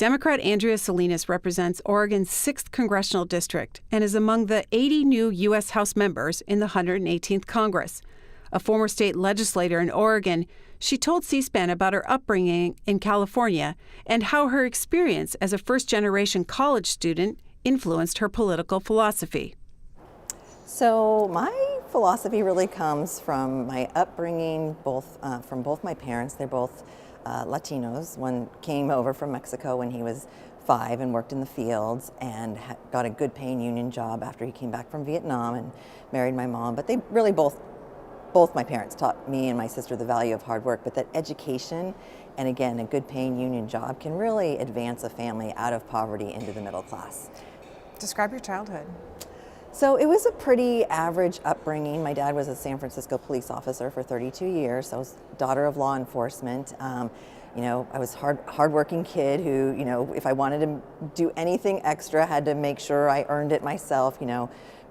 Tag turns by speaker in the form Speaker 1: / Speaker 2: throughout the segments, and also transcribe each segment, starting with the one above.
Speaker 1: Democrat Andrea Salinas represents Oregon's 6th congressional district and is among the 80 new U.S. House members in the 118th Congress. A former state legislator in Oregon, she told C-SPAN about her upbringing in California and how her experience as a first-generation college student influenced her political philosophy.
Speaker 2: So my philosophy really comes from my upbringing, from both my parents. They're both Latinos. One came over from Mexico when he was 5 and worked in the fields and got a good paying union job after he came back from Vietnam and married my mom. But they really both my parents taught me and my sister the value of hard work, but that education and again a good paying union job can really advance a family out of poverty into the middle class.
Speaker 3: Describe your childhood.
Speaker 2: So it was a pretty average upbringing. My dad was a San Francisco police officer for 32 years. So I was daughter of law enforcement. I was hardworking kid who, if I wanted to do anything extra, had to make sure I earned it myself.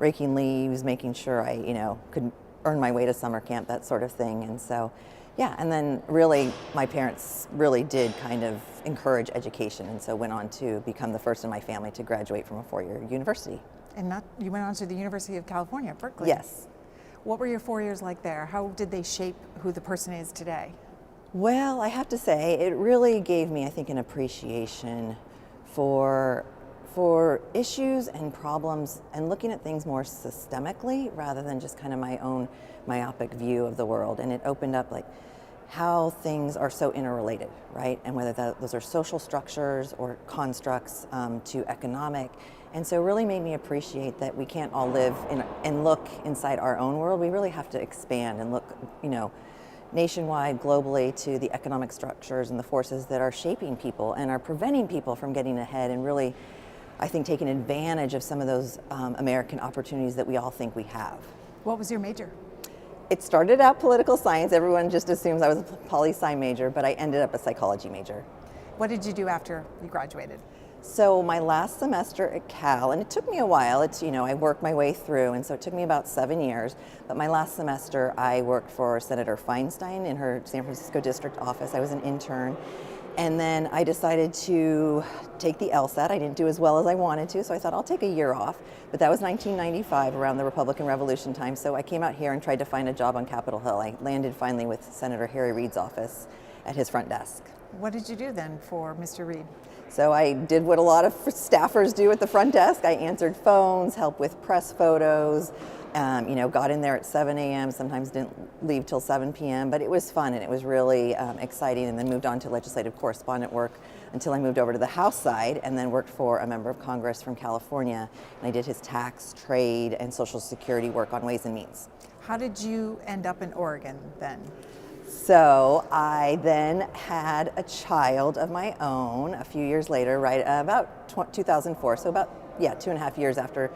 Speaker 2: Raking leaves, making sure I, could earn my way to summer camp, that sort of thing. And so, yeah. And then really, my parents really did kind of encourage education, and so went on to become the first in my family to graduate from a 4-year university.
Speaker 3: And you went on to the University of California, Berkeley.
Speaker 2: Yes.
Speaker 3: What were your 4 years like there? How did they shape who the person is today?
Speaker 2: Well, I have to say, it really gave me, I think, an appreciation for issues and problems and looking at things more systemically rather than just kind of my own myopic view of the world. And it opened up like how things are so interrelated, right? And whether those are social structures or constructs to economic. And so it really made me appreciate that we can't all live and look inside our own world. We really have to expand and look, nationwide, globally, to the economic structures and the forces that are shaping people and are preventing people from getting ahead and really, I think, taking advantage of some of those American opportunities that we all think we have.
Speaker 3: What was your major?
Speaker 2: It started out political science. Everyone just assumes I was a poli-sci major, but I ended up a psychology major.
Speaker 3: What did you do after you graduated?
Speaker 2: So my last semester at Cal, and it took me a while, I worked my way through, and so it took me about 7 years, but my last semester I worked for Senator Feinstein in her San Francisco district office. I was an intern, and then I decided to take the LSAT. I didn't do as well as I wanted to, so I thought I'll take a year off, but that was 1995, around the Republican Revolution time, so I came out here and tried to find a job on Capitol Hill. I landed finally with Senator Reid's office at his front desk.
Speaker 3: What did you do then for Mr. Reid?
Speaker 2: So I did what a lot of staffers do at the front desk. I answered phones, helped with press photos, got in there at 7 a.m., sometimes didn't leave till 7 p.m., but it was fun and it was really exciting, and then moved on to legislative correspondent work until I moved over to the House side and then worked for a member of Congress from California, and I did his tax, trade, and Social Security work on Ways and Means.
Speaker 3: How did you end up in Oregon then?
Speaker 2: So I then had a child of my own a few years later, right about 2004, so about 2.5 years after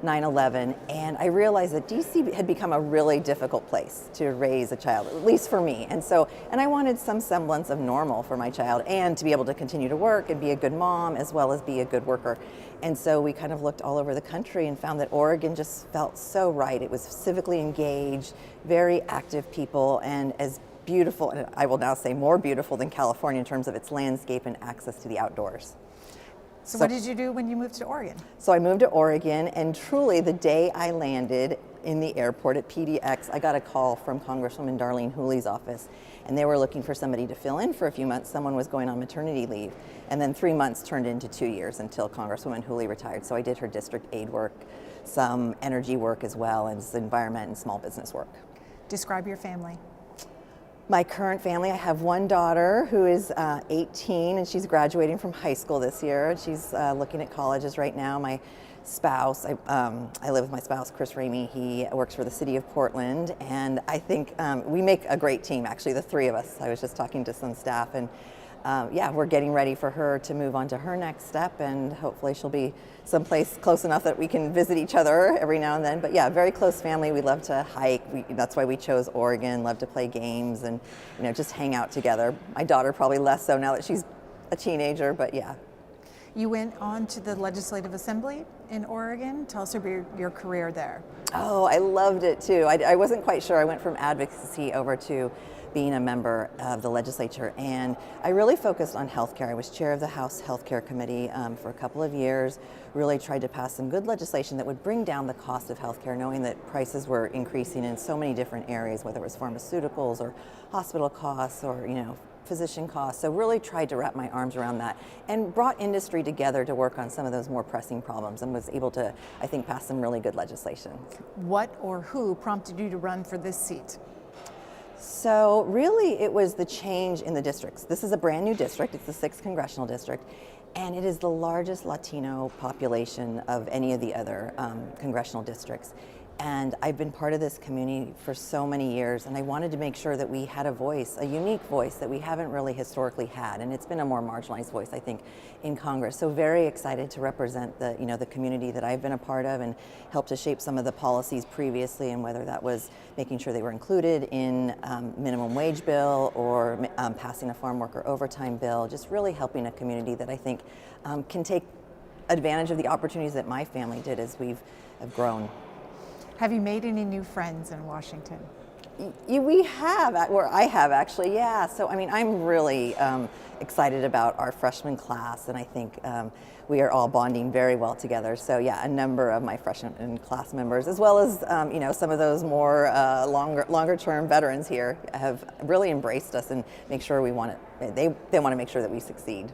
Speaker 2: 9/11, and I realized that DC had become a really difficult place to raise a child, at least for me. And I wanted some semblance of normal for my child and to be able to continue to work and be a good mom as well as be a good worker. And so we kind of looked all over the country and found that Oregon just felt so right. It was civically engaged, very active people, and as beautiful, and I will now say more beautiful than California in terms of its landscape and access to the outdoors.
Speaker 3: So what did you do when you moved to Oregon?
Speaker 2: So I moved to Oregon, and truly the day I landed in the airport at PDX, I got a call from Congresswoman Darlene Hooley's office, and they were looking for somebody to fill in for a few months. Someone was going on maternity leave, and then 3 months turned into 2 years until Congresswoman Hooley retired. So I did her district aid work, some energy work as well as environment and small business work.
Speaker 3: Describe your family.
Speaker 2: My current family, I have one daughter who is 18 and she's graduating from high school this year. She's looking at colleges right now. My spouse, I live with my spouse, Chris Ramey. He works for the city of Portland, and I think we make a great team, actually, the three of us. I was just talking to some staff, and we're getting ready for her to move on to her next step, and hopefully she'll be someplace close enough that we can visit each other every now and then. But yeah, very close family. We love to hike. That's why we chose Oregon. Love to play games and just hang out together. My daughter probably less so now that she's a teenager, but yeah.
Speaker 3: You went on to the Legislative Assembly in Oregon. Tell us about your career there.
Speaker 2: Oh, I loved it too. I wasn't quite sure. I went from advocacy over to being a member of the legislature, and I really focused on healthcare. I was chair of the House Healthcare Committee for a couple of years, really tried to pass some good legislation that would bring down the cost of healthcare, knowing that prices were increasing in so many different areas, whether it was pharmaceuticals or hospital costs or physician costs. So really tried to wrap my arms around that and brought industry together to work on some of those more pressing problems, and was able to, I think, pass some really good legislation.
Speaker 3: What or who prompted you to run for this seat?
Speaker 2: So really it was the change in the districts. This is a brand new district. It's the 6th Congressional District, and it is the largest Latino population of any of the other congressional districts. And I've been part of this community for so many years, and I wanted to make sure that we had a voice, a unique voice that we haven't really historically had, and it's been a more marginalized voice, I think, in Congress. So very excited to represent the, the community that I've been a part of and help to shape some of the policies previously, and whether that was making sure they were included in minimum wage bill or passing a farm worker overtime bill, just really helping a community that I think can take advantage of the opportunities that my family did as have grown.
Speaker 3: Have you made any new friends in Washington?
Speaker 2: We have, or I have actually, yeah. So I mean, I'm really excited about our freshman class, and I think we are all bonding very well together. So yeah, a number of my freshman class members, as well as some of those more longer term veterans here, have really embraced us and make sure we want it. They want to make sure that we succeed.